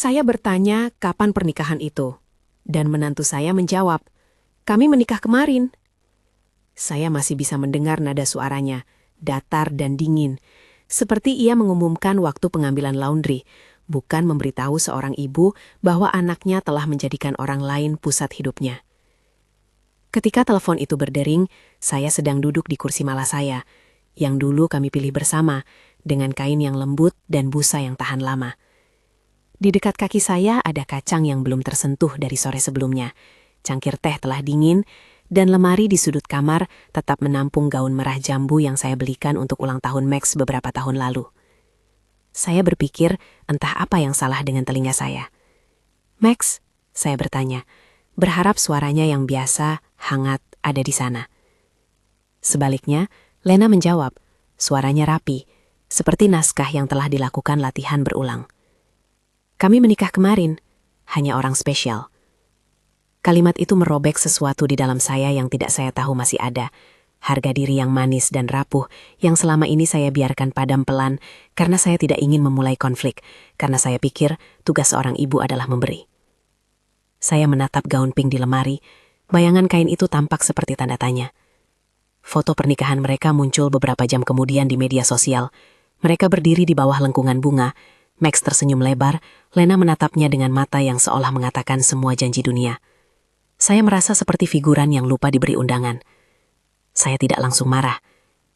Saya bertanya kapan pernikahan itu, dan menantu saya menjawab, "Kami menikah kemarin." Saya masih bisa mendengar nada suaranya, datar dan dingin, seperti ia mengumumkan waktu pengambilan laundry, bukan memberitahu seorang ibu bahwa anaknya telah menjadikan orang lain pusat hidupnya. Ketika telepon itu berdering, saya sedang duduk di kursi malah saya, yang dulu kami pilih bersama, dengan kain yang lembut dan busa yang tahan lama. Di dekat kaki saya ada kacang yang belum tersentuh dari sore sebelumnya. Cangkir teh telah dingin, dan lemari di sudut kamar tetap menampung gaun merah jambu yang saya belikan untuk ulang tahun Max beberapa tahun lalu. Saya berpikir entah apa yang salah dengan telinga saya. "Max," saya bertanya, berharap suaranya yang biasa, hangat, ada di sana. Sebaliknya, Lena menjawab, suaranya rapi, seperti naskah yang telah dilakukan latihan berulang. "Kami menikah kemarin, hanya orang spesial." Kalimat itu merobek sesuatu di dalam saya yang tidak saya tahu masih ada. Harga diri yang manis dan rapuh yang selama ini saya biarkan padam pelan karena saya tidak ingin memulai konflik, karena saya pikir tugas seorang ibu adalah memberi. Saya menatap gaun pink di lemari, bayangan kain itu tampak seperti tanda tanya. Foto pernikahan mereka muncul beberapa jam kemudian di media sosial. Mereka berdiri di bawah lengkungan bunga. Max tersenyum lebar, Lena menatapnya dengan mata yang seolah mengatakan semua janji dunia. Saya merasa seperti figuran yang lupa diberi undangan. Saya tidak langsung marah.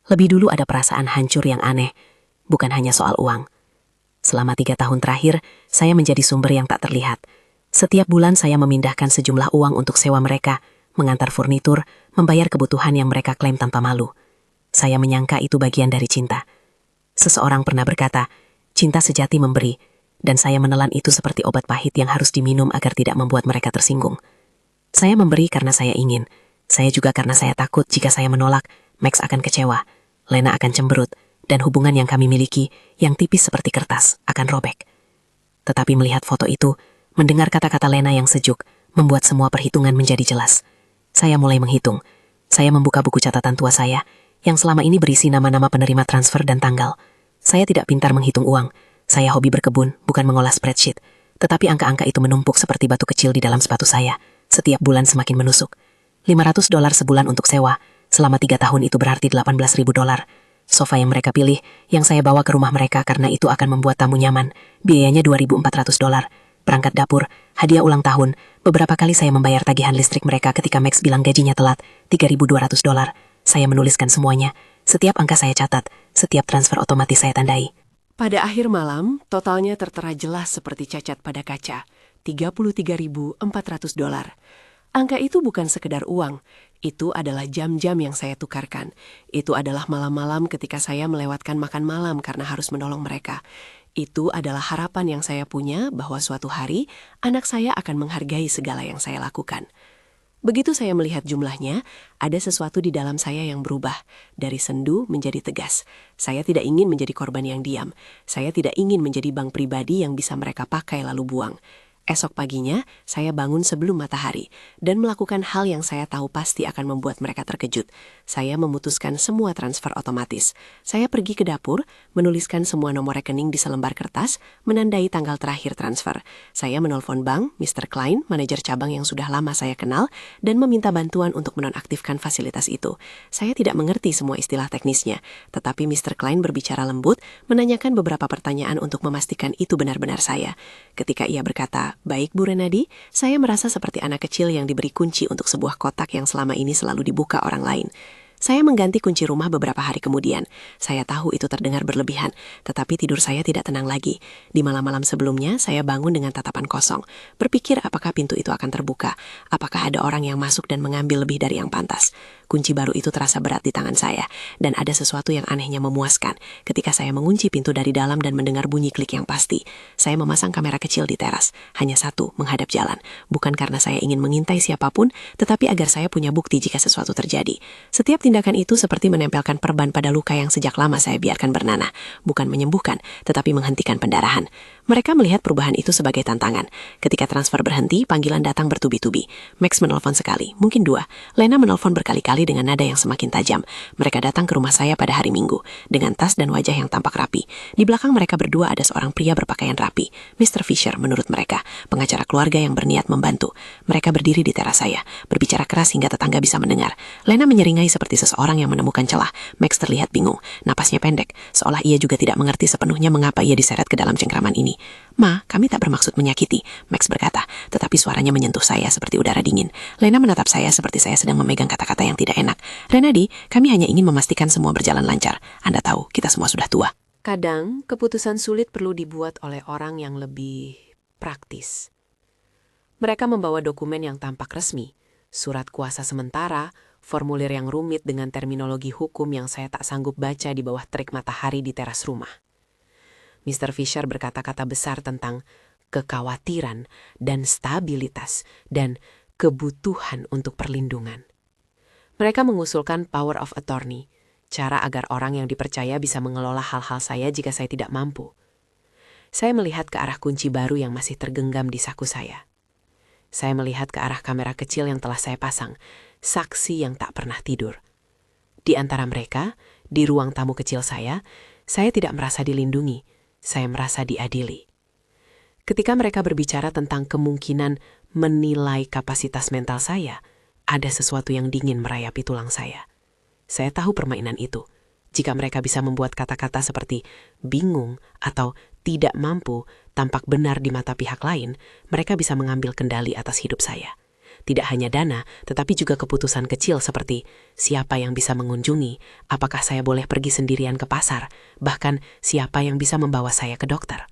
Lebih dulu ada perasaan hancur yang aneh, bukan hanya soal uang. Selama 3 tahun terakhir, saya menjadi sumber yang tak terlihat. Setiap bulan saya memindahkan sejumlah uang untuk sewa mereka, mengantar furnitur, membayar kebutuhan yang mereka klaim tanpa malu. Saya menyangka itu bagian dari cinta. Seseorang pernah berkata, cinta sejati memberi, dan saya menelan itu seperti obat pahit yang harus diminum agar tidak membuat mereka tersinggung. Saya memberi karena saya ingin. Saya juga karena saya takut jika saya menolak, Max akan kecewa, Lena akan cemberut, dan hubungan yang kami miliki, yang tipis seperti kertas, akan robek. Tetapi melihat foto itu, mendengar kata-kata Lena yang sejuk, membuat semua perhitungan menjadi jelas. Saya mulai menghitung. Saya membuka buku catatan tua saya, yang selama ini berisi nama-nama penerima transfer dan tanggal. Saya tidak pintar menghitung uang. Saya hobi berkebun, bukan mengolah spreadsheet. Tetapi angka-angka itu menumpuk seperti batu kecil di dalam sepatu saya. Setiap bulan semakin menusuk. $500 sebulan untuk sewa. Selama 3 tahun itu berarti $18.000. Sofa yang mereka pilih, yang saya bawa ke rumah mereka karena itu akan membuat tamu nyaman. Biayanya $2.400. Perangkat dapur, hadiah ulang tahun. Beberapa kali saya membayar tagihan listrik mereka ketika Max bilang gajinya telat. $3.200. Saya menuliskan semuanya. Setiap angka saya catat. Setiap transfer otomatis saya tandai. Pada akhir malam, totalnya tertera jelas seperti cacat pada kaca. $33.400. Angka itu bukan sekedar uang, itu adalah jam-jam yang saya tukarkan. Itu adalah malam-malam ketika saya melewatkan makan malam karena harus menolong mereka. Itu adalah harapan yang saya punya bahwa suatu hari anak saya akan menghargai segala yang saya lakukan. Begitu saya melihat jumlahnya, ada sesuatu di dalam saya yang berubah, dari sendu menjadi tegas. Saya tidak ingin menjadi korban yang diam. Saya tidak ingin menjadi bank pribadi yang bisa mereka pakai lalu buang. Esok paginya, saya bangun sebelum matahari dan melakukan hal yang saya tahu pasti akan membuat mereka terkejut. Saya memutuskan semua transfer otomatis. Saya pergi ke dapur, menuliskan semua nomor rekening di selembar kertas, menandai tanggal terakhir transfer. Saya menelpon bank, Mr. Klein, manajer cabang yang sudah lama saya kenal, dan meminta bantuan untuk menonaktifkan fasilitas itu. Saya tidak mengerti semua istilah teknisnya, tetapi Mr. Klein berbicara lembut, menanyakan beberapa pertanyaan untuk memastikan itu benar-benar saya. Ketika ia berkata, "Baik, Bu Renadi," saya merasa seperti anak kecil yang diberi kunci untuk sebuah kotak yang selama ini selalu dibuka orang lain. Saya mengganti kunci rumah beberapa hari kemudian. Saya tahu itu terdengar berlebihan, tetapi tidur saya tidak tenang lagi. Di malam-malam sebelumnya, saya bangun dengan tatapan kosong, berpikir apakah pintu itu akan terbuka, apakah ada orang yang masuk dan mengambil lebih dari yang pantas. Kunci baru itu terasa berat di tangan saya, dan ada sesuatu yang anehnya memuaskan ketika saya mengunci pintu dari dalam dan mendengar bunyi klik yang pasti. Saya memasang kamera kecil di teras, hanya satu, menghadap jalan. Bukan karena saya ingin mengintai siapapun, tetapi agar saya punya bukti jika sesuatu terjadi. Setiap tindakan itu seperti menempelkan perban pada luka yang sejak lama saya biarkan bernanah, bukan menyembuhkan, tetapi menghentikan pendarahan. Mereka melihat perubahan itu sebagai tantangan. Ketika transfer berhenti, panggilan datang bertubi-tubi. Max menelpon sekali, mungkin 2. Lena menelpon berkali-kali dengan nada yang semakin tajam. Mereka datang ke rumah saya pada hari Minggu, dengan tas dan wajah yang tampak rapi. Di belakang mereka berdua ada seorang pria berpakaian rapi, Mr. Fisher menurut mereka, pengacara keluarga yang berniat membantu. Mereka berdiri di teras saya, berbicara keras hingga tetangga bisa mendengar. Lena menyeringai seperti seseorang yang menemukan celah. Max terlihat bingung, napasnya pendek, seolah ia juga tidak mengerti sepenuhnya mengapa ia diseret ke dalam cengkraman ini. "Ma, kami tak bermaksud menyakiti," Max berkata, tetapi suaranya menyentuh saya seperti udara dingin. Lena menatap saya seperti saya sedang memegang kata-kata yang tidak enak. "Renadi, kami hanya ingin memastikan semua berjalan lancar. Anda tahu, kita semua sudah tua." Kadang, keputusan sulit perlu dibuat oleh orang yang lebih praktis. Mereka membawa dokumen yang tampak resmi, surat kuasa sementara, formulir yang rumit dengan terminologi hukum yang saya tak sanggup baca di bawah terik matahari di teras rumah. Mr. Fisher berkata-kata besar tentang kekhawatiran dan stabilitas dan kebutuhan untuk perlindungan. Mereka mengusulkan power of attorney, cara agar orang yang dipercaya bisa mengelola hal-hal saya jika saya tidak mampu. Saya melihat ke arah kunci baru yang masih tergenggam di saku saya. Saya melihat ke arah kamera kecil yang telah saya pasang, saksi yang tak pernah tidur. Di antara mereka, di ruang tamu kecil saya tidak merasa dilindungi. Saya merasa diadili. Ketika mereka berbicara tentang kemungkinan menilai kapasitas mental saya, ada sesuatu yang dingin merayapi tulang saya. Saya tahu permainan itu. Jika mereka bisa membuat kata-kata seperti bingung atau tidak mampu tampak benar di mata pihak lain, mereka bisa mengambil kendali atas hidup saya. Tidak hanya dana, tetapi juga keputusan kecil seperti siapa yang bisa mengunjungi, apakah saya boleh pergi sendirian ke pasar, bahkan siapa yang bisa membawa saya ke dokter.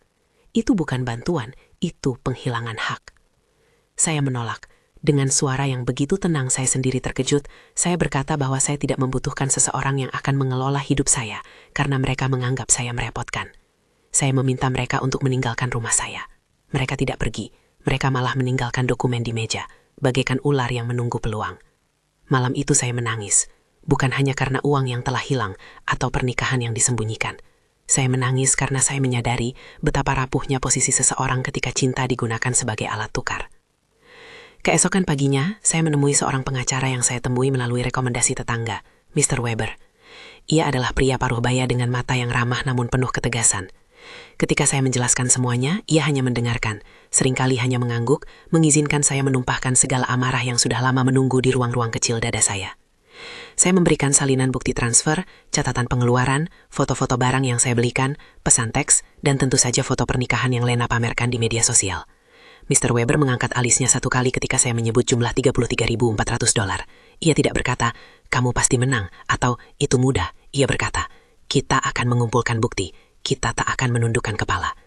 Itu bukan bantuan, itu penghilangan hak. Saya menolak. Dengan suara yang begitu tenang saya sendiri terkejut, saya berkata bahwa saya tidak membutuhkan seseorang yang akan mengelola hidup saya, karena mereka menganggap saya merepotkan. Saya meminta mereka untuk meninggalkan rumah saya. Mereka tidak pergi, mereka malah meninggalkan dokumen di meja, bagaikan ular yang menunggu peluang. Malam itu saya menangis, bukan hanya karena uang yang telah hilang atau pernikahan yang disembunyikan. Saya menangis karena saya menyadari betapa rapuhnya posisi seseorang ketika cinta digunakan sebagai alat tukar. Keesokan paginya, saya menemui seorang pengacara yang saya temui melalui rekomendasi tetangga, Mr. Weber. Ia adalah pria paruh baya dengan mata yang ramah namun penuh ketegasan. Ketika saya menjelaskan semuanya, ia hanya mendengarkan, seringkali hanya mengangguk, mengizinkan saya menumpahkan segala amarah yang sudah lama menunggu di ruang-ruang kecil dada saya. Saya memberikan salinan bukti transfer, catatan pengeluaran, foto-foto barang yang saya belikan, pesan teks, dan tentu saja foto pernikahan yang Lena pamerkan di media sosial. Mr. Weber mengangkat alisnya satu kali ketika saya menyebut jumlah $33.400. Ia tidak berkata, "Kamu pasti menang," atau "Itu mudah." Ia berkata, "Kita akan mengumpulkan bukti. Kita tak akan menundukkan kepala."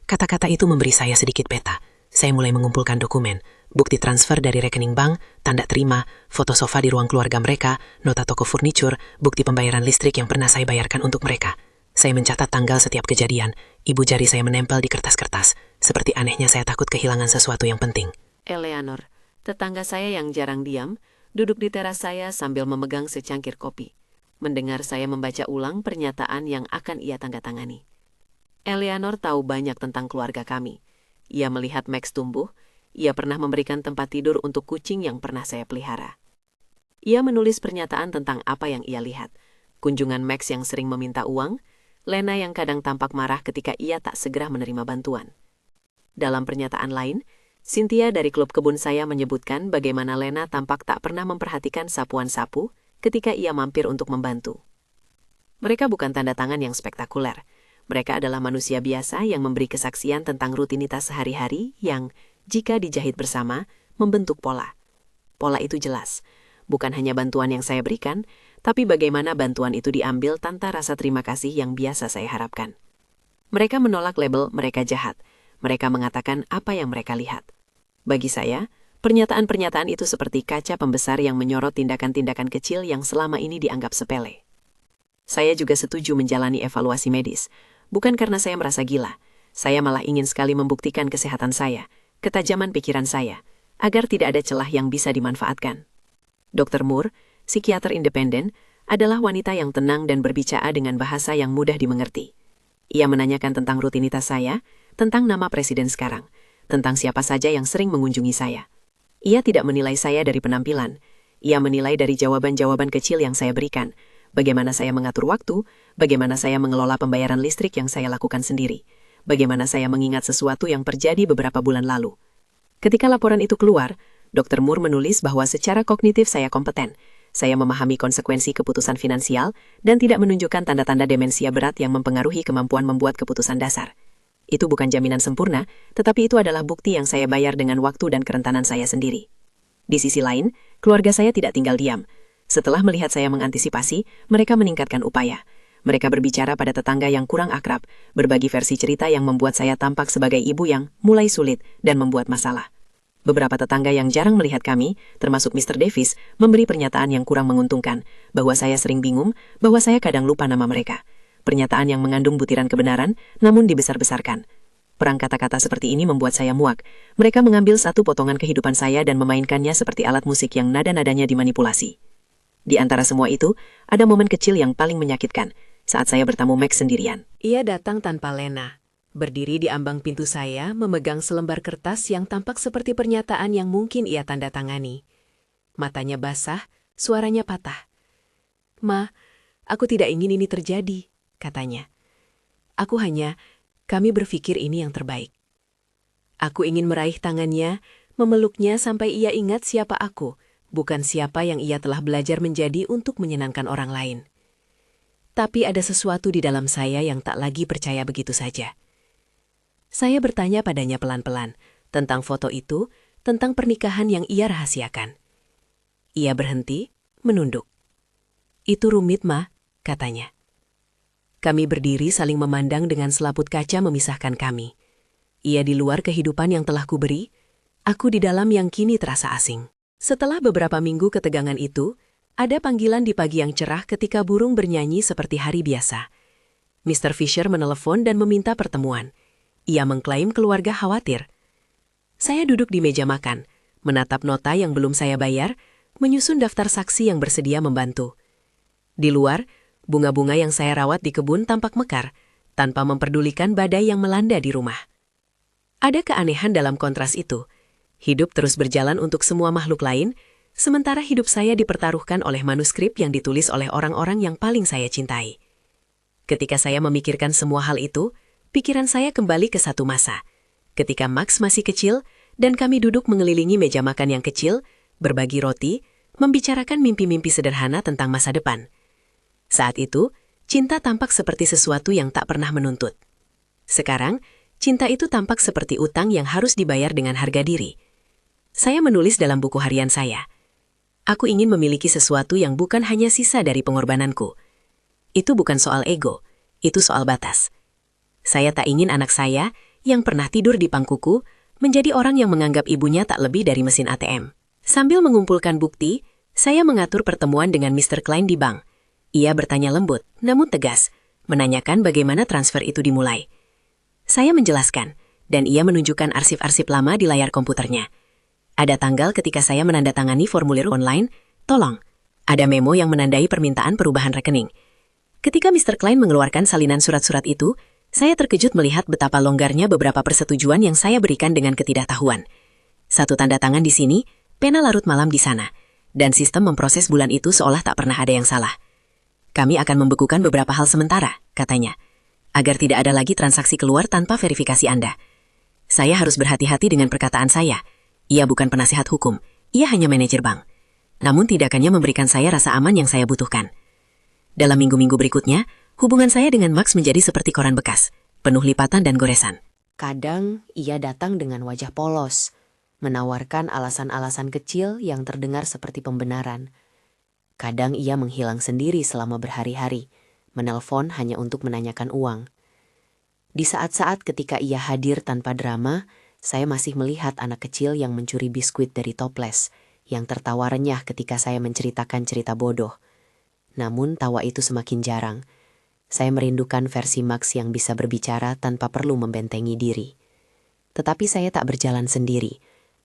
Kata-kata itu memberi saya sedikit peta. Saya mulai mengumpulkan dokumen, bukti transfer dari rekening bank, tanda terima, foto sofa di ruang keluarga mereka, nota toko furnitur, bukti pembayaran listrik yang pernah saya bayarkan untuk mereka. Saya mencatat tanggal setiap kejadian. Ibu jari saya menempel di kertas-kertas. Seperti anehnya saya takut kehilangan sesuatu yang penting. Eleanor, tetangga saya yang jarang diam, duduk di teras saya sambil memegang secangkir kopi. Mendengar saya membaca ulang pernyataan yang akan ia tanda tangani. Eleanor tahu banyak tentang keluarga kami. Ia melihat Max tumbuh, ia pernah memberikan tempat tidur untuk kucing yang pernah saya pelihara. Ia menulis pernyataan tentang apa yang ia lihat. Kunjungan Max yang sering meminta uang, Lena yang kadang tampak marah ketika ia tak segera menerima bantuan. Dalam pernyataan lain, Cynthia dari klub kebun saya menyebutkan bagaimana Lena tampak tak pernah memperhatikan sapuan sapu ketika ia mampir untuk membantu. Mereka bukan tanda tangan yang spektakuler. Mereka adalah manusia biasa yang memberi kesaksian tentang rutinitas sehari-hari yang, jika dijahit bersama, membentuk pola. Pola itu jelas. Bukan hanya bantuan yang saya berikan, tapi bagaimana bantuan itu diambil tanpa rasa terima kasih yang biasa saya harapkan. Mereka menolak label mereka jahat. Mereka mengatakan apa yang mereka lihat. Bagi saya, pernyataan-pernyataan itu seperti kaca pembesar yang menyorot tindakan-tindakan kecil yang selama ini dianggap sepele. Saya juga setuju menjalani evaluasi medis. Bukan karena saya merasa gila. Saya malah ingin sekali membuktikan kesehatan saya, ketajaman pikiran saya, agar tidak ada celah yang bisa dimanfaatkan. Dr. Moore, psikiater independen, adalah wanita yang tenang dan berbicara dengan bahasa yang mudah dimengerti. Ia menanyakan tentang rutinitas saya, tentang nama presiden sekarang, tentang siapa saja yang sering mengunjungi saya. Ia tidak menilai saya dari penampilan. Ia menilai dari jawaban-jawaban kecil yang saya berikan, bagaimana saya mengatur waktu, bagaimana saya mengelola pembayaran listrik yang saya lakukan sendiri, bagaimana saya mengingat sesuatu yang terjadi beberapa bulan lalu. Ketika laporan itu keluar, Dr. Moore menulis bahwa secara kognitif saya kompeten. Saya memahami konsekuensi keputusan finansial dan tidak menunjukkan tanda-tanda demensia berat yang mempengaruhi kemampuan membuat keputusan dasar. Itu bukan jaminan sempurna, tetapi itu adalah bukti yang saya bayar dengan waktu dan kerentanan saya sendiri. Di sisi lain, keluarga saya tidak tinggal diam. Setelah melihat saya mengantisipasi, mereka meningkatkan upaya. Mereka berbicara pada tetangga yang kurang akrab, berbagi versi cerita yang membuat saya tampak sebagai ibu yang mulai sulit dan membuat masalah. Beberapa tetangga yang jarang melihat kami, termasuk Mr. Davis, memberi pernyataan yang kurang menguntungkan, bahwa saya sering bingung, bahwa saya kadang lupa nama mereka. Pernyataan yang mengandung butiran kebenaran, namun dibesar-besarkan. Perang kata-kata seperti ini membuat saya muak. Mereka mengambil satu potongan kehidupan saya dan memainkannya seperti alat musik yang nada-nadanya dimanipulasi. Di antara semua itu, ada momen kecil yang paling menyakitkan, saat saya bertamu Max sendirian. Ia datang tanpa Lena. Berdiri di ambang pintu saya, memegang selembar kertas yang tampak seperti pernyataan yang mungkin ia tanda tangani. Matanya basah, suaranya patah. "Ma, aku tidak ingin ini terjadi," katanya. Kami berpikir ini yang terbaik. Aku ingin meraih tangannya, memeluknya sampai ia ingat siapa aku, bukan siapa yang ia telah belajar menjadi untuk menyenangkan orang lain. Tapi ada sesuatu di dalam saya yang tak lagi percaya begitu saja. Saya bertanya padanya pelan-pelan tentang foto itu, tentang pernikahan yang ia rahasiakan. Ia berhenti, menunduk. "Itu rumit, Ma," katanya. Kami berdiri saling memandang dengan selaput kaca memisahkan kami. Ia di luar kehidupan yang telah kuberi, aku di dalam yang kini terasa asing. Setelah beberapa minggu ketegangan itu, ada panggilan di pagi yang cerah ketika burung bernyanyi seperti hari biasa. Mr. Fisher menelepon dan meminta pertemuan. Ia mengklaim keluarga khawatir. Saya duduk di meja makan, menatap nota yang belum saya bayar, menyusun daftar saksi yang bersedia membantu. Di luar, bunga-bunga yang saya rawat di kebun tampak mekar, tanpa memperdulikan badai yang melanda di rumah. Ada keanehan dalam kontras itu. Hidup terus berjalan untuk semua makhluk lain, sementara hidup saya dipertaruhkan oleh manuskrip yang ditulis oleh orang-orang yang paling saya cintai. Ketika saya memikirkan semua hal itu, pikiran saya kembali ke satu masa, ketika Max masih kecil dan kami duduk mengelilingi meja makan yang kecil, berbagi roti, membicarakan mimpi-mimpi sederhana tentang masa depan. Saat itu, cinta tampak seperti sesuatu yang tak pernah menuntut. Sekarang, cinta itu tampak seperti utang yang harus dibayar dengan harga diri. Saya menulis dalam buku harian saya, aku ingin memiliki sesuatu yang bukan hanya sisa dari pengorbananku. Itu bukan soal ego, itu soal batas. Saya tak ingin anak saya, yang pernah tidur di pangkuku, menjadi orang yang menganggap ibunya tak lebih dari mesin ATM. Sambil mengumpulkan bukti, saya mengatur pertemuan dengan Mr. Klein di bank. Ia bertanya lembut, namun tegas, menanyakan bagaimana transfer itu dimulai. Saya menjelaskan, dan ia menunjukkan arsip-arsip lama di layar komputernya. Ada tanggal ketika saya menandatangani formulir online, tolong. Ada memo yang menandai permintaan perubahan rekening. Ketika Mr. Klein mengeluarkan salinan surat-surat itu, saya terkejut melihat betapa longgarnya beberapa persetujuan yang saya berikan dengan ketidaktahuan. Satu tanda tangan di sini, pena larut malam di sana, dan sistem memproses bulan itu seolah tak pernah ada yang salah. Kami akan membekukan beberapa hal sementara, katanya, agar tidak ada lagi transaksi keluar tanpa verifikasi Anda. Saya harus berhati-hati dengan perkataan saya. Ia bukan penasihat hukum, ia hanya manajer bank. Namun tindakannya memberikan saya rasa aman yang saya butuhkan. Dalam minggu-minggu berikutnya, hubungan saya dengan Max menjadi seperti koran bekas, penuh lipatan dan goresan. Kadang ia datang dengan wajah polos, menawarkan alasan-alasan kecil yang terdengar seperti pembenaran. Kadang ia menghilang sendiri selama berhari-hari, menelpon hanya untuk menanyakan uang. Di saat-saat ketika ia hadir tanpa drama, saya masih melihat anak kecil yang mencuri biskuit dari toples, yang tertawa renyah ketika saya menceritakan cerita bodoh. Namun tawa itu semakin jarang. Saya merindukan versi Max yang bisa berbicara tanpa perlu membentengi diri. Tetapi saya tak berjalan sendiri.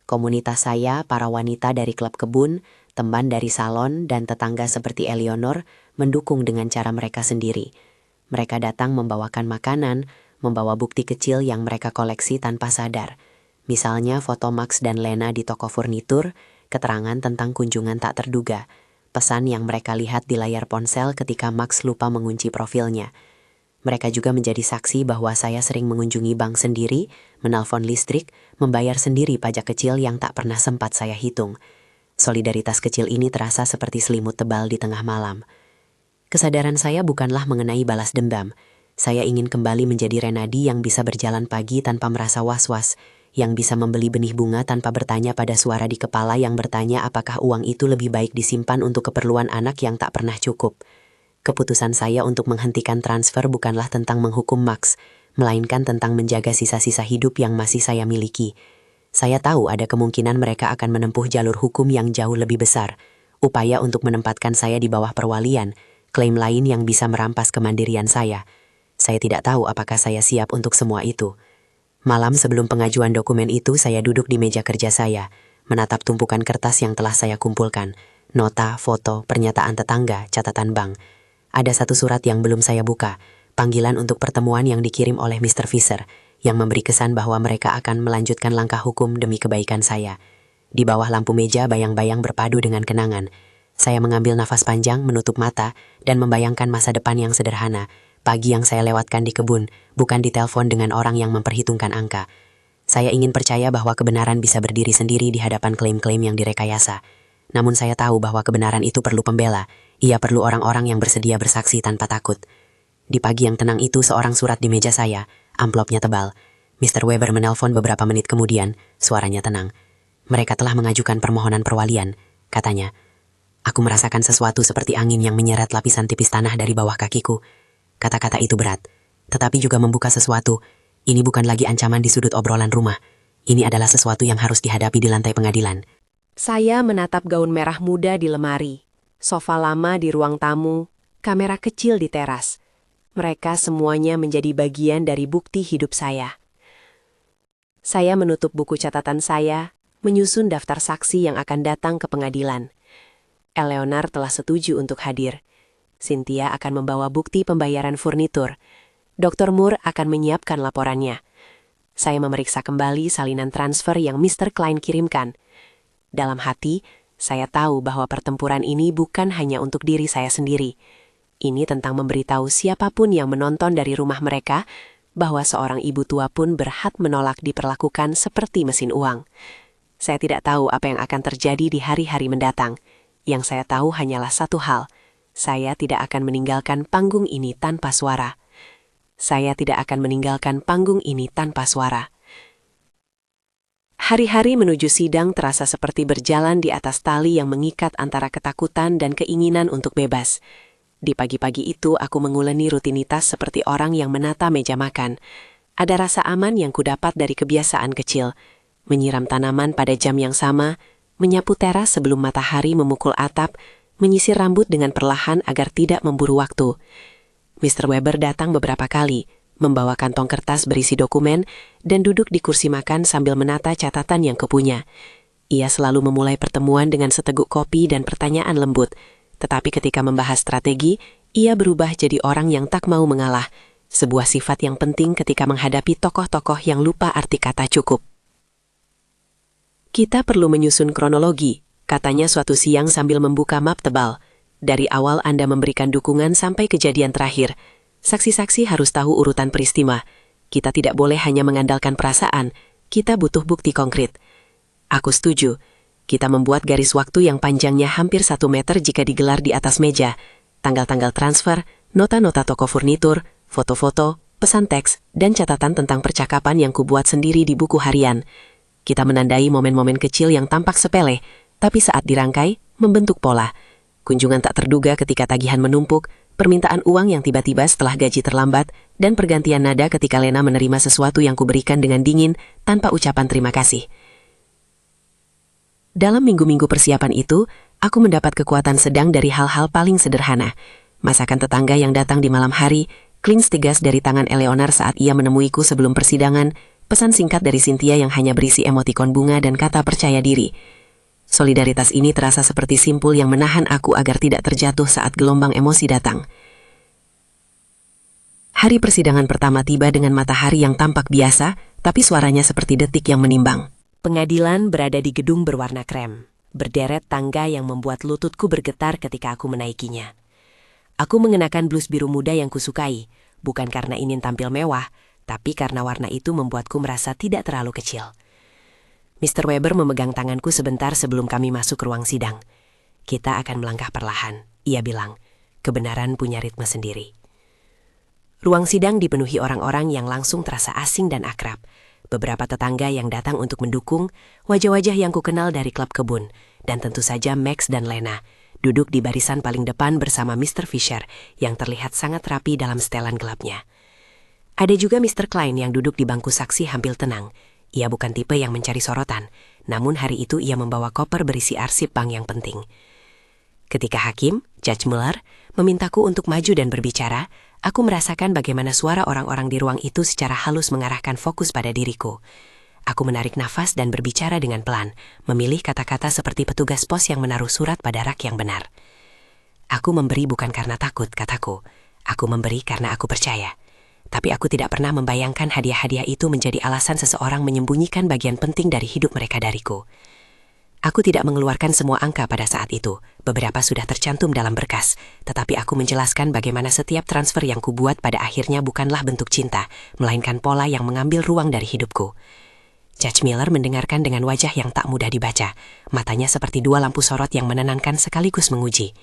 Komunitas saya, para wanita dari klub kebun, teman dari salon, dan tetangga seperti Eleanor mendukung dengan cara mereka sendiri. Mereka datang membawakan makanan, membawa bukti kecil yang mereka koleksi tanpa sadar. Misalnya foto Max dan Lena di toko furnitur, keterangan tentang kunjungan tak terduga, pesan yang mereka lihat di layar ponsel ketika Max lupa mengunci profilnya. Mereka juga menjadi saksi bahwa saya sering mengunjungi bank sendiri, menelpon listrik, membayar sendiri pajak kecil yang tak pernah sempat saya hitung. Solidaritas kecil ini terasa seperti selimut tebal di tengah malam. Kesadaran saya bukanlah mengenai balas dendam. Saya ingin kembali menjadi Renadi yang bisa berjalan pagi tanpa merasa was-was, yang bisa membeli benih bunga tanpa bertanya pada suara di kepala yang bertanya apakah uang itu lebih baik disimpan untuk keperluan anak yang tak pernah cukup. Keputusan saya untuk menghentikan transfer bukanlah tentang menghukum Max, melainkan tentang menjaga sisa-sisa hidup yang masih saya miliki. Saya tahu ada kemungkinan mereka akan menempuh jalur hukum yang jauh lebih besar, upaya untuk menempatkan saya di bawah perwalian, klaim lain yang bisa merampas kemandirian saya. Saya tidak tahu apakah saya siap untuk semua itu. Malam sebelum pengajuan dokumen itu, saya duduk di meja kerja saya, menatap tumpukan kertas yang telah saya kumpulkan, nota, foto, pernyataan tetangga, catatan bank. Ada satu surat yang belum saya buka, panggilan untuk pertemuan yang dikirim oleh Mr. Fisher, yang memberi kesan bahwa mereka akan melanjutkan langkah hukum demi kebaikan saya. Di bawah lampu meja bayang-bayang berpadu dengan kenangan. Saya mengambil nafas panjang, menutup mata, dan membayangkan masa depan yang sederhana. Pagi yang saya lewatkan di kebun, bukan ditelepon dengan orang yang memperhitungkan angka. Saya ingin percaya bahwa kebenaran bisa berdiri sendiri di hadapan klaim-klaim yang direkayasa. Namun saya tahu bahwa kebenaran itu perlu pembela. Ia perlu orang-orang yang bersedia bersaksi tanpa takut. Di pagi yang tenang itu, seorang surat di meja saya, amplopnya tebal. Mr. Weber menelpon beberapa menit kemudian, suaranya tenang. Mereka telah mengajukan permohonan perwalian, katanya. Aku merasakan sesuatu seperti angin yang menyeret lapisan tipis tanah dari bawah kakiku. Kata-kata itu berat, tetapi juga membuka sesuatu. Ini bukan lagi ancaman di sudut obrolan rumah. Ini adalah sesuatu yang harus dihadapi di lantai pengadilan. Saya menatap gaun merah muda di lemari, sofa lama di ruang tamu, kamera kecil di teras. Mereka semuanya menjadi bagian dari bukti hidup saya. Saya menutup buku catatan saya, menyusun daftar saksi yang akan datang ke pengadilan. Eleonor telah setuju untuk hadir. Cynthia akan membawa bukti pembayaran furnitur. Dr. Moore akan menyiapkan laporannya. Saya memeriksa kembali salinan transfer yang Mr. Klein kirimkan. Dalam hati, saya tahu bahwa pertempuran ini bukan hanya untuk diri saya sendiri. Ini tentang memberitahu siapapun yang menonton dari rumah mereka bahwa seorang ibu tua pun berhak menolak diperlakukan seperti mesin uang. Saya tidak tahu apa yang akan terjadi di hari-hari mendatang. Yang saya tahu hanyalah satu hal. Saya tidak akan meninggalkan panggung ini tanpa suara. Saya tidak akan meninggalkan panggung ini tanpa suara. Hari-hari menuju sidang terasa seperti berjalan di atas tali yang mengikat antara ketakutan dan keinginan untuk bebas. Di pagi-pagi itu aku menguleni rutinitas seperti orang yang menata meja makan. Ada rasa aman yang kudapat dari kebiasaan kecil. Menyiram tanaman pada jam yang sama, menyapu teras sebelum matahari memukul atap, menyisir rambut dengan perlahan agar tidak memburu waktu. Mr. Weber datang beberapa kali, membawa kantong kertas berisi dokumen, dan duduk di kursi makan sambil menata catatan yang kupunya. Ia selalu memulai pertemuan dengan seteguk kopi dan pertanyaan lembut, tetapi ketika membahas strategi, ia berubah jadi orang yang tak mau mengalah, sebuah sifat yang penting ketika menghadapi tokoh-tokoh yang lupa arti kata cukup. Kita perlu menyusun kronologi, katanya suatu siang sambil membuka map tebal. Dari awal Anda memberikan dukungan sampai kejadian terakhir. Saksi-saksi harus tahu urutan peristiwa. Kita tidak boleh hanya mengandalkan perasaan. Kita butuh bukti konkret. Aku setuju. Kita membuat garis waktu yang panjangnya hampir 1 meter jika digelar di atas meja. Tanggal-tanggal transfer, nota-nota toko furnitur, foto-foto, pesan teks, dan catatan tentang percakapan yang kubuat sendiri di buku harian. Kita menandai momen-momen kecil yang tampak sepele, tapi saat dirangkai, membentuk pola. Kunjungan tak terduga ketika tagihan menumpuk, permintaan uang yang tiba-tiba setelah gaji terlambat, dan pergantian nada ketika Lena menerima sesuatu yang kuberikan dengan dingin tanpa ucapan terima kasih. Dalam minggu-minggu persiapan itu, aku mendapat kekuatan sedang dari hal-hal paling sederhana. Masakan tetangga yang datang di malam hari, cleans tegas dari tangan Eleonor saat ia menemuiku sebelum persidangan, pesan singkat dari Cynthia yang hanya berisi emotikon bunga dan kata percaya diri. Solidaritas ini terasa seperti simpul yang menahan aku agar tidak terjatuh saat gelombang emosi datang. Hari persidangan pertama tiba dengan matahari yang tampak biasa, tapi suaranya seperti detik yang menimbang. Pengadilan berada di gedung berwarna krem. Berderet tangga yang membuat lututku bergetar ketika aku menaikinya. Aku mengenakan blus biru muda yang kusukai, bukan karena ingin tampil mewah, tapi karena warna itu membuatku merasa tidak terlalu kecil. Mr. Weber memegang tanganku sebentar sebelum kami masuk ruang sidang. Kita akan melangkah perlahan, ia bilang. Kebenaran punya ritme sendiri. Ruang sidang dipenuhi orang-orang yang langsung terasa asing dan akrab. Beberapa tetangga yang datang untuk mendukung, wajah-wajah yang kukenal dari klub kebun, dan tentu saja Max dan Lena, duduk di barisan paling depan bersama Mr. Fisher yang terlihat sangat rapi dalam setelan gelapnya. Ada juga Mr. Klein yang duduk di bangku saksi hampir tenang. Ia bukan tipe yang mencari sorotan, namun hari itu ia membawa koper berisi arsip bank yang penting. Ketika hakim, Judge Mueller, memintaku untuk maju dan berbicara, aku merasakan bagaimana suara orang-orang di ruang itu secara halus mengarahkan fokus pada diriku. Aku menarik nafas dan berbicara dengan pelan, memilih kata-kata seperti petugas pos yang menaruh surat pada rak yang benar. Aku memberi bukan karena takut, kataku. Aku memberi karena aku percaya. Tapi aku tidak pernah membayangkan hadiah-hadiah itu menjadi alasan seseorang menyembunyikan bagian penting dari hidup mereka dariku. Aku tidak mengeluarkan semua angka pada saat itu. Beberapa sudah tercantum dalam berkas, tetapi aku menjelaskan bagaimana setiap transfer yang kubuat pada akhirnya bukanlah bentuk cinta, melainkan pola yang mengambil ruang dari hidupku. Judge Miller mendengarkan dengan wajah yang tak mudah dibaca. Matanya seperti dua lampu sorot yang menenangkan sekaligus menguji.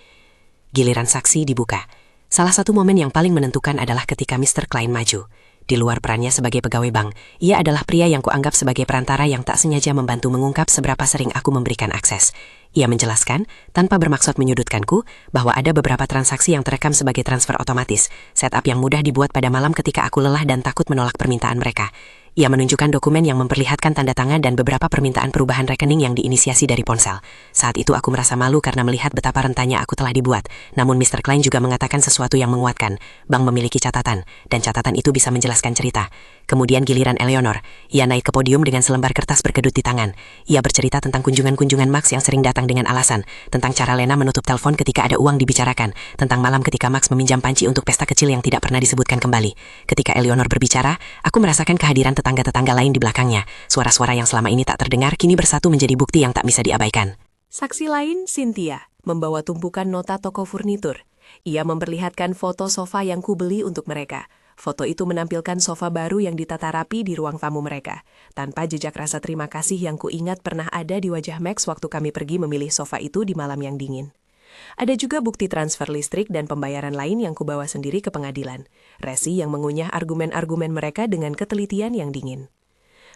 Giliran saksi dibuka. Salah satu momen yang paling menentukan adalah ketika Mr. Klein maju. Di luar perannya sebagai pegawai bank, ia adalah pria yang kuanggap sebagai perantara yang tak sengaja membantu mengungkap seberapa sering aku memberikan akses. Ia menjelaskan, tanpa bermaksud menyudutkanku, bahwa ada beberapa transaksi yang terekam sebagai transfer otomatis, setup yang mudah dibuat pada malam ketika aku lelah dan takut menolak permintaan mereka. Ia menunjukkan dokumen yang memperlihatkan tanda tangan dan beberapa permintaan perubahan rekening yang diinisiasi dari ponsel. Saat itu aku merasa malu karena melihat betapa rentannya aku telah dibuat. Namun Mr. Klein juga mengatakan sesuatu yang menguatkan. Bank memiliki catatan, dan catatan itu bisa menjelaskan cerita. Kemudian giliran Eleanor. Ia naik ke podium dengan selembar kertas berkedut di tangan. Ia bercerita tentang kunjungan-kunjungan Max yang sering datang dengan alasan, tentang cara Lena menutup telepon ketika ada uang dibicarakan, tentang malam ketika Max meminjam panci untuk pesta kecil yang tidak pernah disebutkan kembali. Ketika Eleanor berbicara, aku merasakan kehadiran tetangga-tetangga lain di belakangnya. Suara-suara yang selama ini tak terdengar kini bersatu menjadi bukti yang tak bisa diabaikan. Saksi lain, Cynthia, membawa tumpukan nota toko furnitur. Ia memperlihatkan foto sofa yang kubeli untuk mereka. Foto itu menampilkan sofa baru yang ditata rapi di ruang tamu mereka, tanpa jejak rasa terima kasih yang kuingat pernah ada di wajah Max waktu kami pergi memilih sofa itu di malam yang dingin. Ada juga bukti transfer listrik dan pembayaran lain yang kubawa sendiri ke pengadilan. Resi yang mengunyah argumen-argumen mereka dengan ketelitian yang dingin.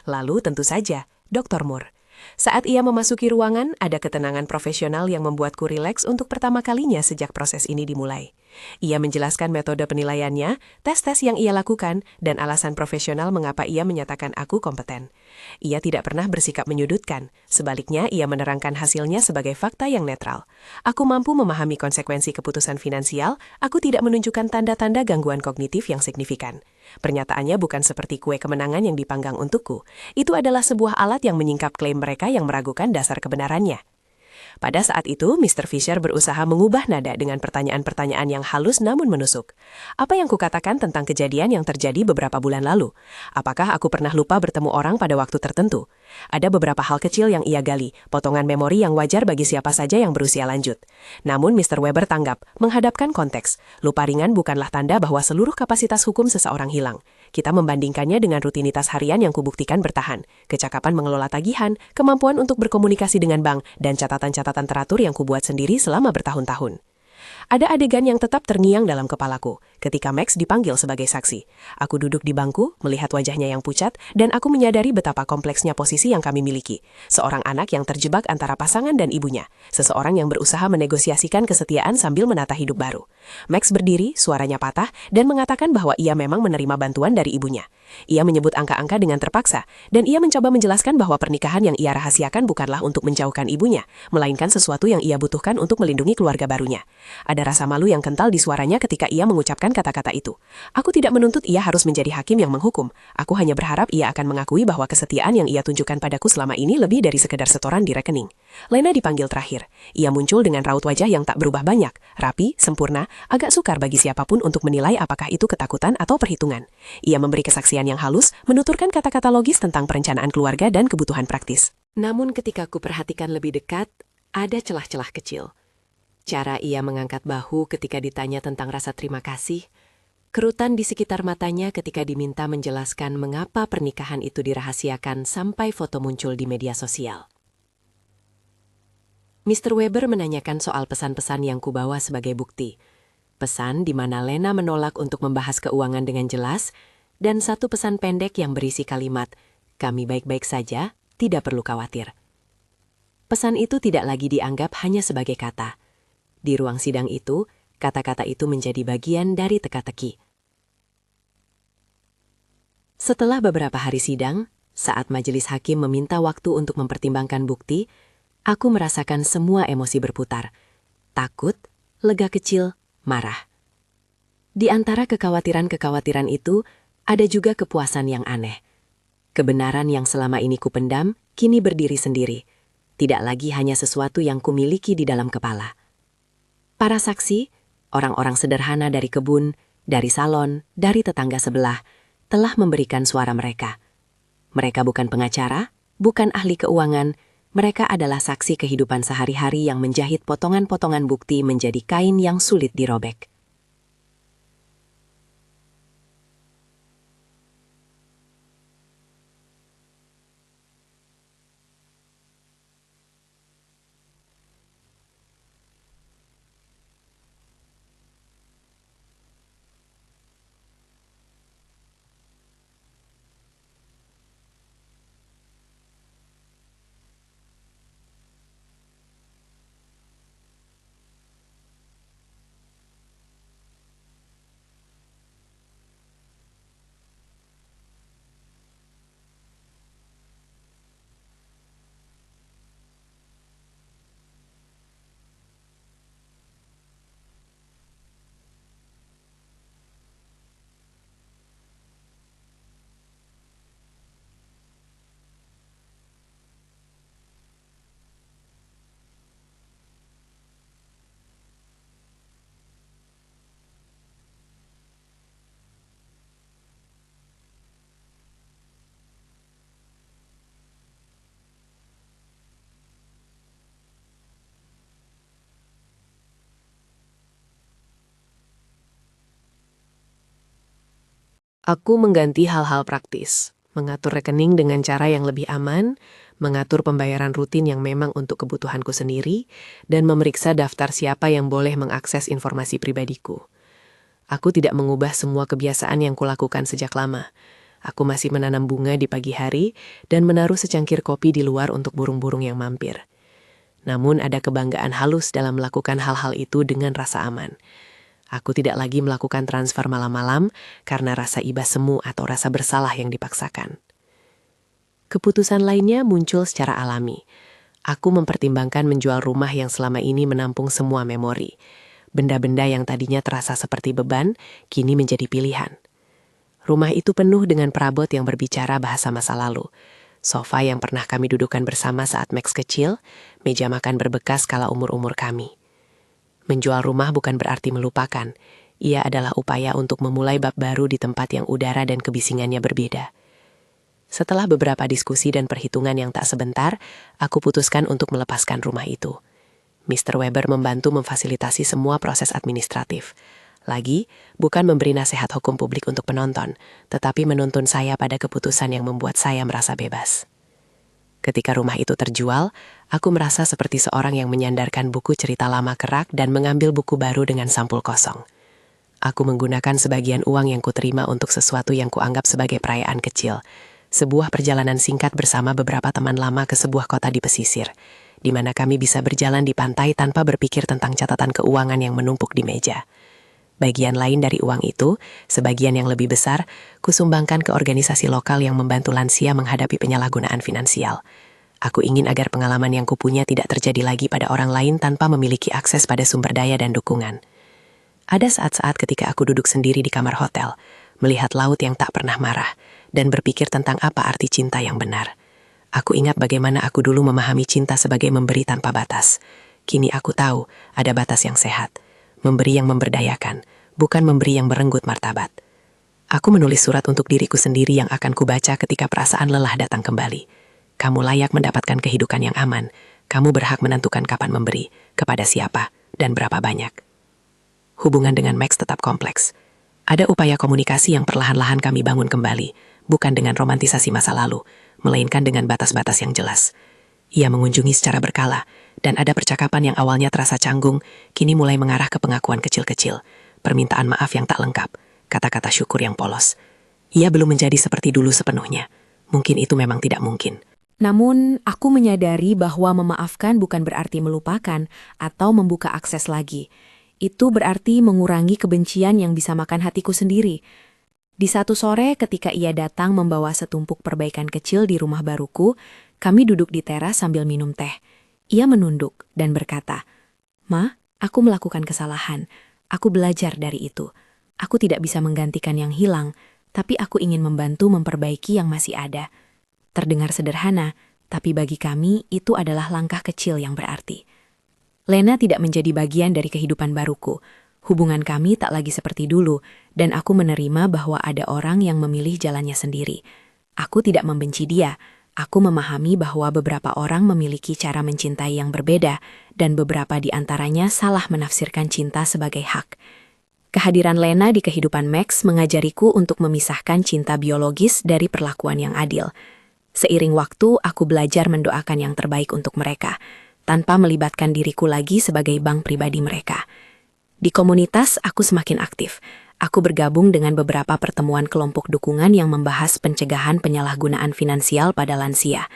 Lalu tentu saja, Dr. Moore. Saat ia memasuki ruangan, ada ketenangan profesional yang membuatku rileks untuk pertama kalinya sejak proses ini dimulai. Ia menjelaskan metode penilaiannya, tes-tes yang ia lakukan, dan alasan profesional mengapa ia menyatakan aku kompeten. Ia tidak pernah bersikap menyudutkan, sebaliknya ia menerangkan hasilnya sebagai fakta yang netral. Aku mampu memahami konsekuensi keputusan finansial, aku tidak menunjukkan tanda-tanda gangguan kognitif yang signifikan. Pernyataannya bukan seperti kue kemenangan yang dipanggang untukku. Itu adalah sebuah alat yang menyingkap klaim mereka yang meragukan dasar kebenarannya. Pada saat itu, Mr. Fisher berusaha mengubah nada dengan pertanyaan-pertanyaan yang halus namun menusuk. Apa yang kukatakan tentang kejadian yang terjadi beberapa bulan lalu? Apakah aku pernah lupa bertemu orang pada waktu tertentu? Ada beberapa hal kecil yang ia gali, potongan memori yang wajar bagi siapa saja yang berusia lanjut. Namun Mr. Weber tanggap, menghadapkan konteks. Lupa ringan bukanlah tanda bahwa seluruh kapasitas hukum seseorang hilang. Kita membandingkannya dengan rutinitas harian yang kubuktikan bertahan, kecakapan mengelola tagihan, kemampuan untuk berkomunikasi dengan bank, dan catatan-catatan teratur yang kubuat sendiri selama bertahun-tahun. Ada adegan yang tetap terngiang dalam kepalaku ketika Max dipanggil sebagai saksi. Aku duduk di bangku, melihat wajahnya yang pucat, dan aku menyadari betapa kompleksnya posisi yang kami miliki. Seorang anak yang terjebak antara pasangan dan ibunya. Seseorang yang berusaha menegosiasikan kesetiaan sambil menata hidup baru. Max berdiri, suaranya patah, dan mengatakan bahwa ia memang menerima bantuan dari ibunya. Ia menyebut angka-angka dengan terpaksa, dan ia mencoba menjelaskan bahwa pernikahan yang ia rahasiakan bukanlah untuk menjauhkan ibunya, melainkan sesuatu yang ia butuhkan untuk melindungi keluarga barunya. Ada rasa malu yang kental di suaranya ketika ia mengucapkan mengucapkan kata-kata itu. Aku tidak menuntut ia harus menjadi hakim yang menghukum. Aku hanya berharap ia akan mengakui bahwa kesetiaan yang ia tunjukkan padaku selama ini lebih dari sekedar setoran di rekening. Lena dipanggil terakhir. Ia muncul dengan raut wajah yang tak berubah banyak, rapi, sempurna, agak sukar bagi siapapun untuk menilai apakah itu ketakutan atau perhitungan. Ia memberi kesaksian yang halus, menuturkan kata-kata logis tentang perencanaan keluarga dan kebutuhan praktis. Namun ketika ku perhatikan lebih dekat, ada celah-celah kecil. Cara ia mengangkat bahu ketika ditanya tentang rasa terima kasih, kerutan di sekitar matanya ketika diminta menjelaskan mengapa pernikahan itu dirahasiakan sampai foto muncul di media sosial. Mr. Weber menanyakan soal pesan-pesan yang kubawa sebagai bukti. Pesan di mana Lena menolak untuk membahas keuangan dengan jelas, dan satu pesan pendek yang berisi kalimat, "Kami baik-baik saja, tidak perlu khawatir." Pesan itu tidak lagi dianggap hanya sebagai kata. Di ruang sidang itu, kata-kata itu menjadi bagian dari teka-teki. Setelah beberapa hari sidang, saat majelis hakim meminta waktu untuk mempertimbangkan bukti, aku merasakan semua emosi berputar. Takut, lega kecil, marah. Di antara kekhawatiran-kekhawatiran itu, ada juga kepuasan yang aneh. Kebenaran yang selama ini kupendam, kini berdiri sendiri. Tidak lagi hanya sesuatu yang kumiliki di dalam kepala. Para saksi, orang-orang sederhana dari kebun, dari salon, dari tetangga sebelah, telah memberikan suara mereka. Mereka bukan pengacara, bukan ahli keuangan, mereka adalah saksi kehidupan sehari-hari yang menjahit potongan-potongan bukti menjadi kain yang sulit dirobek. Aku mengganti hal-hal praktis, mengatur rekening dengan cara yang lebih aman, mengatur pembayaran rutin yang memang untuk kebutuhanku sendiri, dan memeriksa daftar siapa yang boleh mengakses informasi pribadiku. Aku tidak mengubah semua kebiasaan yang kulakukan sejak lama. Aku masih menanam bunga di pagi hari dan menaruh secangkir kopi di luar untuk burung-burung yang mampir. Namun ada kebanggaan halus dalam melakukan hal-hal itu dengan rasa aman. Aku tidak lagi melakukan transfer malam-malam karena rasa iba semu atau rasa bersalah yang dipaksakan. Keputusan lainnya muncul secara alami. Aku mempertimbangkan menjual rumah yang selama ini menampung semua memori. Benda-benda yang tadinya terasa seperti beban, kini menjadi pilihan. Rumah itu penuh dengan perabot yang berbicara bahasa masa lalu. Sofa yang pernah kami dudukan bersama saat Max kecil, meja makan berbekas kala umur-umur kami. Menjual rumah bukan berarti melupakan. Ia adalah upaya untuk memulai bab baru di tempat yang udara dan kebisingannya berbeda. Setelah beberapa diskusi dan perhitungan yang tak sebentar, aku putuskan untuk melepaskan rumah itu. Mr. Weber membantu memfasilitasi semua proses administratif. Lagi, bukan memberi nasihat hukum publik untuk penonton, tetapi menuntun saya pada keputusan yang membuat saya merasa bebas. Ketika rumah itu terjual, aku merasa seperti seorang yang menyandarkan buku cerita lama ke rak dan mengambil buku baru dengan sampul kosong. Aku menggunakan sebagian uang yang kuterima untuk sesuatu yang kuanggap sebagai perayaan kecil. Sebuah perjalanan singkat bersama beberapa teman lama ke sebuah kota di pesisir, di mana kami bisa berjalan di pantai tanpa berpikir tentang catatan keuangan yang menumpuk di meja. Bagian lain dari uang itu, sebagian yang lebih besar, kusumbangkan ke organisasi lokal yang membantu lansia menghadapi penyalahgunaan finansial. Aku ingin agar pengalaman yang kupunya tidak terjadi lagi pada orang lain tanpa memiliki akses pada sumber daya dan dukungan. Ada saat-saat ketika aku duduk sendiri di kamar hotel, melihat laut yang tak pernah marah, dan berpikir tentang apa arti cinta yang benar. Aku ingat bagaimana aku dulu memahami cinta sebagai memberi tanpa batas. Kini aku tahu ada batas yang sehat, memberi yang memberdayakan, bukan memberi yang merenggut martabat. Aku menulis surat untuk diriku sendiri yang akan kubaca ketika perasaan lelah datang kembali. Kamu layak mendapatkan kehidupan yang aman. Kamu berhak menentukan kapan memberi, kepada siapa, dan berapa banyak. Hubungan dengan Max tetap kompleks. Ada upaya komunikasi yang perlahan-lahan kami bangun kembali, bukan dengan romantisasi masa lalu, melainkan dengan batas-batas yang jelas. Ia mengunjungi secara berkala, dan ada percakapan yang awalnya terasa canggung, kini mulai mengarah ke pengakuan kecil-kecil, permintaan maaf yang tak lengkap, kata-kata syukur yang polos. Ia belum menjadi seperti dulu sepenuhnya. Mungkin itu memang tidak mungkin. Namun, aku menyadari bahwa memaafkan bukan berarti melupakan atau membuka akses lagi. Itu berarti mengurangi kebencian yang bisa makan hatiku sendiri. Di satu sore ketika ia datang membawa setumpuk perbaikan kecil di rumah baruku, kami duduk di teras sambil minum teh. Ia menunduk dan berkata, "Ma, aku melakukan kesalahan. Aku belajar dari itu. Aku tidak bisa menggantikan yang hilang, tapi aku ingin membantu memperbaiki yang masih ada." Terdengar sederhana, tapi bagi kami itu adalah langkah kecil yang berarti. Lena tidak menjadi bagian dari kehidupan baruku. Hubungan kami tak lagi seperti dulu, dan aku menerima bahwa ada orang yang memilih jalannya sendiri. Aku tidak membenci dia. Aku memahami bahwa beberapa orang memiliki cara mencintai yang berbeda, dan beberapa di antaranya salah menafsirkan cinta sebagai hak. Kehadiran Lena di kehidupan Max mengajariku untuk memisahkan cinta biologis dari perlakuan yang adil. Seiring waktu, aku belajar mendoakan yang terbaik untuk mereka, tanpa melibatkan diriku lagi sebagai bank pribadi mereka. Di komunitas, aku semakin aktif. Aku bergabung dengan beberapa pertemuan kelompok dukungan yang membahas pencegahan penyalahgunaan finansial pada lansia.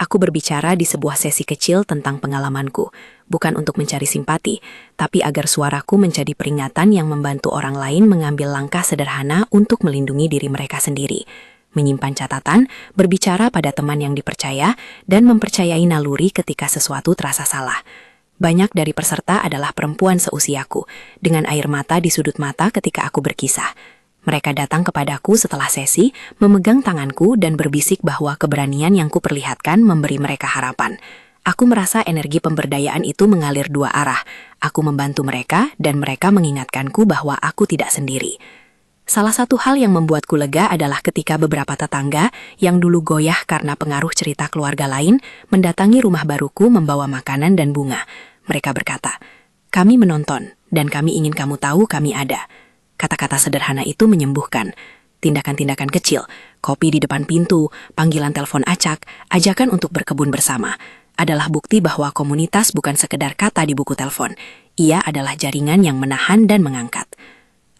Aku berbicara di sebuah sesi kecil tentang pengalamanku, bukan untuk mencari simpati, tapi agar suaraku menjadi peringatan yang membantu orang lain mengambil langkah sederhana untuk melindungi diri mereka sendiri. Menyimpan catatan, berbicara pada teman yang dipercaya, dan mempercayai naluri ketika sesuatu terasa salah. Banyak dari peserta adalah perempuan seusiaku, dengan air mata di sudut mata ketika aku berkisah. Mereka datang kepadaku setelah sesi, memegang tanganku dan berbisik bahwa keberanian yang kuperlihatkan memberi mereka harapan. Aku merasa energi pemberdayaan itu mengalir dua arah. Aku membantu mereka dan mereka mengingatkanku bahwa aku tidak sendiri. Salah satu hal yang membuatku lega adalah ketika beberapa tetangga yang dulu goyah karena pengaruh cerita keluarga lain mendatangi rumah baruku membawa makanan dan bunga. Mereka berkata, "Kami menonton dan kami ingin kamu tahu kami ada." Kata-kata sederhana itu menyembuhkan. Tindakan-tindakan kecil, kopi di depan pintu, panggilan telepon acak, ajakan untuk berkebun bersama, adalah bukti bahwa komunitas bukan sekedar kata di buku telepon. Ia adalah jaringan yang menahan dan mengangkat.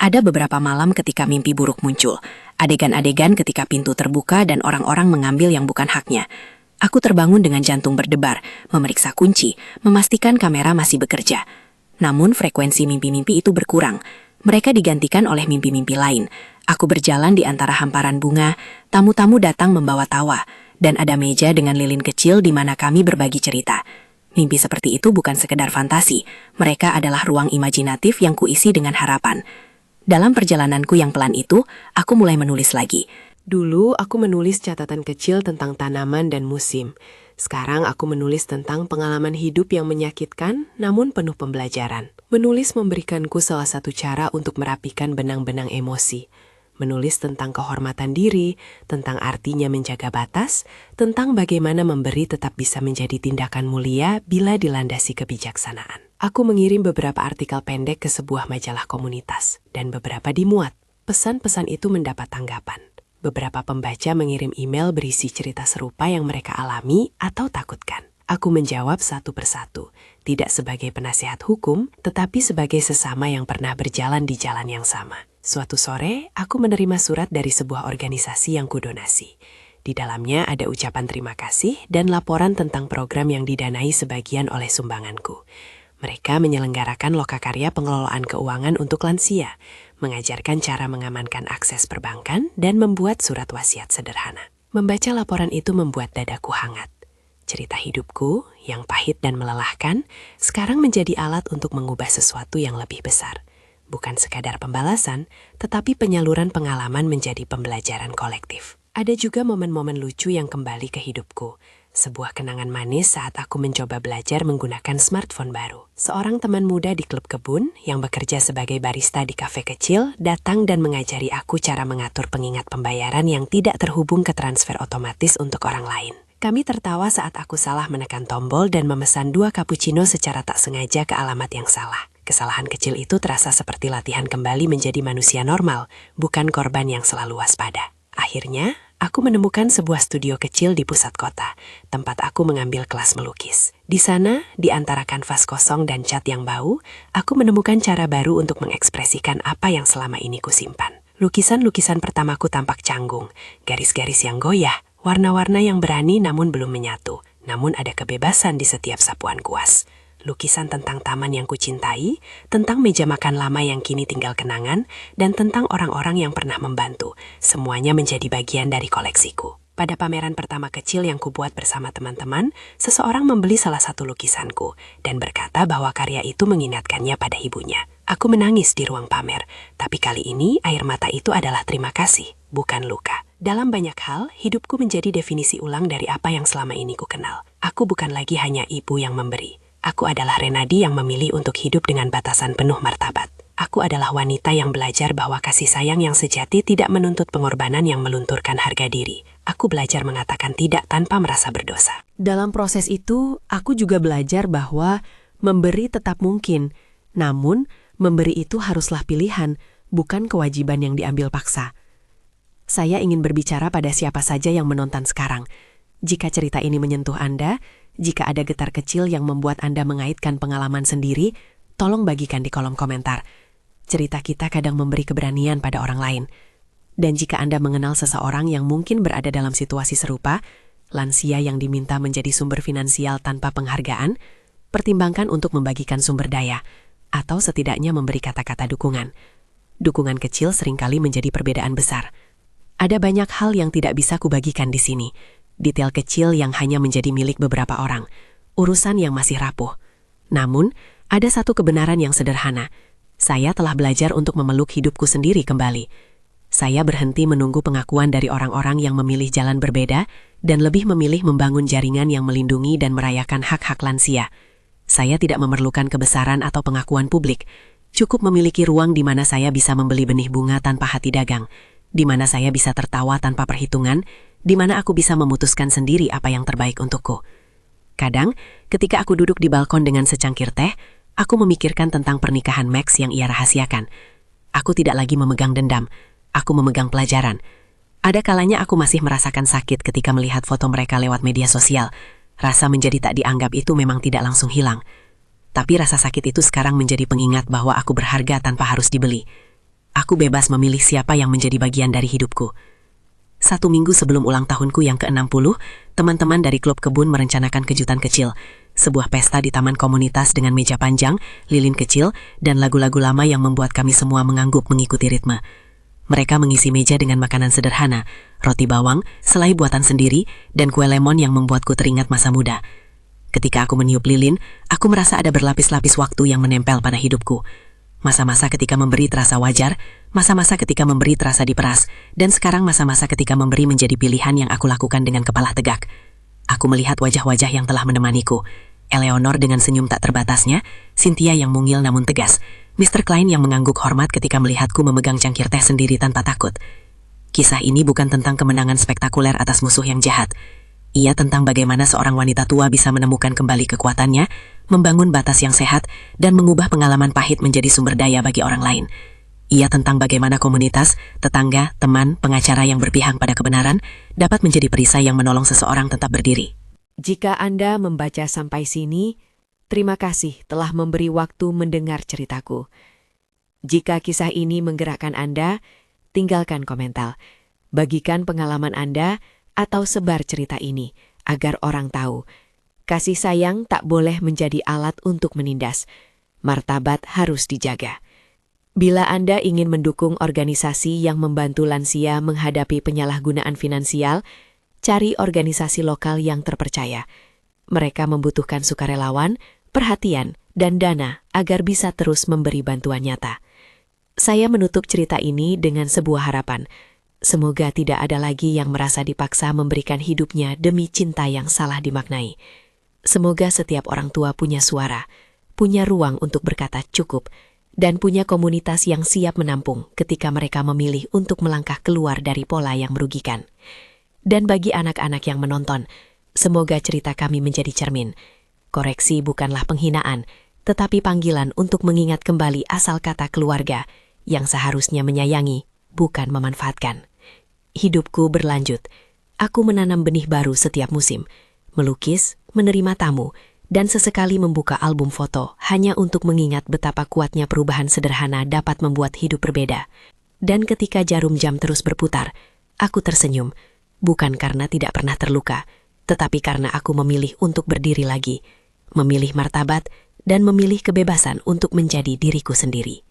Ada beberapa malam ketika mimpi buruk muncul, adegan-adegan ketika pintu terbuka dan orang-orang mengambil yang bukan haknya. Aku terbangun dengan jantung berdebar, memeriksa kunci, memastikan kamera masih bekerja. Namun frekuensi mimpi-mimpi itu berkurang. Mereka digantikan oleh mimpi-mimpi lain. Aku berjalan di antara hamparan bunga, tamu-tamu datang membawa tawa, dan ada meja dengan lilin kecil di mana kami berbagi cerita. Mimpi seperti itu bukan sekedar fantasi, mereka adalah ruang imajinatif yang kuisi dengan harapan. Dalam perjalananku yang pelan itu, aku mulai menulis lagi. Dulu aku menulis catatan kecil tentang tanaman dan musim. Sekarang aku menulis tentang pengalaman hidup yang menyakitkan namun penuh pembelajaran. Menulis memberikanku salah satu cara untuk merapikan benang-benang emosi. Menulis tentang kehormatan diri, tentang artinya menjaga batas, tentang bagaimana memberi tetap bisa menjadi tindakan mulia bila dilandasi kebijaksanaan. Aku mengirim beberapa artikel pendek ke sebuah majalah komunitas, dan beberapa dimuat. Pesan-pesan itu mendapat tanggapan. Beberapa pembaca mengirim email berisi cerita serupa yang mereka alami atau takutkan. Aku menjawab satu persatu, tidak sebagai penasihat hukum, tetapi sebagai sesama yang pernah berjalan di jalan yang sama. Suatu sore, aku menerima surat dari sebuah organisasi yang kudonasi. Di dalamnya ada ucapan terima kasih dan laporan tentang program yang didanai sebagian oleh sumbanganku. Mereka menyelenggarakan lokakarya pengelolaan keuangan untuk lansia, mengajarkan cara mengamankan akses perbankan, dan membuat surat wasiat sederhana. Membaca laporan itu membuat dadaku hangat. Cerita hidupku, yang pahit dan melelahkan, sekarang menjadi alat untuk mengubah sesuatu yang lebih besar. Bukan sekadar pembalasan, tetapi penyaluran pengalaman menjadi pembelajaran kolektif. Ada juga momen-momen lucu yang kembali ke hidupku. Sebuah kenangan manis saat aku mencoba belajar menggunakan smartphone baru. Seorang teman muda di klub kebun yang bekerja sebagai barista di kafe kecil datang dan mengajari aku cara mengatur pengingat pembayaran yang tidak terhubung ke transfer otomatis untuk orang lain. Kami tertawa saat aku salah menekan tombol dan memesan 2 cappuccino secara tak sengaja ke alamat yang salah. Kesalahan kecil itu terasa seperti latihan kembali menjadi manusia normal, bukan korban yang selalu waspada. Akhirnya, aku menemukan sebuah studio kecil di pusat kota, tempat aku mengambil kelas melukis. Di sana, di antara kanvas kosong dan cat yang bau, aku menemukan cara baru untuk mengekspresikan apa yang selama ini kusimpan. Lukisan-lukisan pertamaku tampak canggung, garis-garis yang goyah, warna-warna yang berani namun belum menyatu. Namun ada kebebasan di setiap sapuan kuas. Lukisan tentang taman yang kucintai, tentang meja makan lama yang kini tinggal kenangan, dan tentang orang-orang yang pernah membantu. Semuanya menjadi bagian dari koleksiku. Pada pameran pertama kecil yang kubuat bersama teman-teman, seseorang membeli salah satu lukisanku dan berkata bahwa karya itu mengingatkannya pada ibunya. Aku menangis di ruang pamer, tapi kali ini air mata itu adalah terima kasih, bukan luka. Dalam banyak hal, hidupku menjadi definisi ulang dari apa yang selama ini ku kenal. Aku bukan lagi hanya ibu yang memberi. Aku adalah Renadi yang memilih untuk hidup dengan batasan penuh martabat. Aku adalah wanita yang belajar bahwa kasih sayang yang sejati tidak menuntut pengorbanan yang melunturkan harga diri. Aku belajar mengatakan tidak tanpa merasa berdosa. Dalam proses itu, aku juga belajar bahwa memberi tetap mungkin. Namun, memberi itu haruslah pilihan, bukan kewajiban yang diambil paksa. Saya ingin berbicara pada siapa saja yang menonton sekarang. Jika cerita ini menyentuh Anda, jika ada getar kecil yang membuat Anda mengaitkan pengalaman sendiri, tolong bagikan di kolom komentar. Cerita kita kadang memberi keberanian pada orang lain. Dan jika Anda mengenal seseorang yang mungkin berada dalam situasi serupa, lansia yang diminta menjadi sumber finansial tanpa penghargaan, pertimbangkan untuk membagikan sumber daya, atau setidaknya memberi kata-kata dukungan. Dukungan kecil seringkali menjadi perbedaan besar. Ada banyak hal yang tidak bisa kubagikan di sini. Detail kecil yang hanya menjadi milik beberapa orang. Urusan yang masih rapuh. Namun, ada satu kebenaran yang sederhana. Saya telah belajar untuk memeluk hidupku sendiri kembali. Saya berhenti menunggu pengakuan dari orang-orang yang memilih jalan berbeda dan lebih memilih membangun jaringan yang melindungi dan merayakan hak-hak lansia. Saya tidak memerlukan kebesaran atau pengakuan publik. Cukup memiliki ruang di mana saya bisa membeli benih bunga tanpa hati dagang, di mana saya bisa tertawa tanpa perhitungan, di mana aku bisa memutuskan sendiri apa yang terbaik untukku. Kadang, ketika aku duduk di balkon dengan secangkir teh, aku memikirkan tentang pernikahan Max yang ia rahasiakan. Aku tidak lagi memegang dendam, aku memegang pelajaran. Ada kalanya aku masih merasakan sakit ketika melihat foto mereka lewat media sosial. Rasa menjadi tak dianggap itu memang tidak langsung hilang. Tapi rasa sakit itu sekarang menjadi pengingat bahwa aku berharga tanpa harus dibeli. Aku bebas memilih siapa yang menjadi bagian dari hidupku. 1 minggu sebelum ulang tahunku yang ke-60, teman-teman dari klub kebun merencanakan kejutan kecil. Sebuah pesta di taman komunitas dengan meja panjang, lilin kecil, dan lagu-lagu lama yang membuat kami semua mengangguk mengikuti ritme. Mereka mengisi meja dengan makanan sederhana, roti bawang, selai buatan sendiri, dan kue lemon yang membuatku teringat masa muda. Ketika aku meniup lilin, aku merasa ada berlapis-lapis waktu yang menempel pada hidupku. Masa-masa ketika memberi terasa wajar, masa-masa ketika memberi terasa diperas, dan sekarang masa-masa ketika memberi menjadi pilihan yang aku lakukan dengan kepala tegak. Aku melihat wajah-wajah yang telah menemaniku. Eleanor dengan senyum tak terbatasnya, Cynthia yang mungil namun tegas, Mr. Klein yang mengangguk hormat ketika melihatku memegang cangkir teh sendiri tanpa takut. Kisah ini bukan tentang kemenangan spektakuler atas musuh yang jahat. Ia tentang bagaimana seorang wanita tua bisa menemukan kembali kekuatannya, membangun batas yang sehat, dan mengubah pengalaman pahit menjadi sumber daya bagi orang lain. Ia tentang bagaimana komunitas, tetangga, teman, pengacara yang berpihak pada kebenaran dapat menjadi perisai yang menolong seseorang tetap berdiri. Jika Anda membaca sampai sini, terima kasih telah memberi waktu mendengar ceritaku. Jika kisah ini menggerakkan Anda, tinggalkan komentar. Bagikan pengalaman Anda atau sebar cerita ini agar orang tahu. Kasih sayang tak boleh menjadi alat untuk menindas. Martabat harus dijaga. Bila Anda ingin mendukung organisasi yang membantu lansia menghadapi penyalahgunaan finansial, cari organisasi lokal yang terpercaya. Mereka membutuhkan sukarelawan, perhatian, dan dana agar bisa terus memberi bantuan nyata. Saya menutup cerita ini dengan sebuah harapan. Semoga tidak ada lagi yang merasa dipaksa memberikan hidupnya demi cinta yang salah dimaknai. Semoga setiap orang tua punya suara, punya ruang untuk berkata cukup, dan punya komunitas yang siap menampung ketika mereka memilih untuk melangkah keluar dari pola yang merugikan. Dan bagi anak-anak yang menonton, semoga cerita kami menjadi cermin. Koreksi bukanlah penghinaan, tetapi panggilan untuk mengingat kembali asal kata keluarga yang seharusnya menyayangi, bukan memanfaatkan. Hidupku berlanjut. Aku menanam benih baru setiap musim, melukis, menerima tamu, dan sesekali membuka album foto hanya untuk mengingat betapa kuatnya perubahan sederhana dapat membuat hidup berbeda. Dan ketika jarum jam terus berputar, aku tersenyum, bukan karena tidak pernah terluka, tetapi karena aku memilih untuk berdiri lagi, memilih martabat, dan memilih kebebasan untuk menjadi diriku sendiri.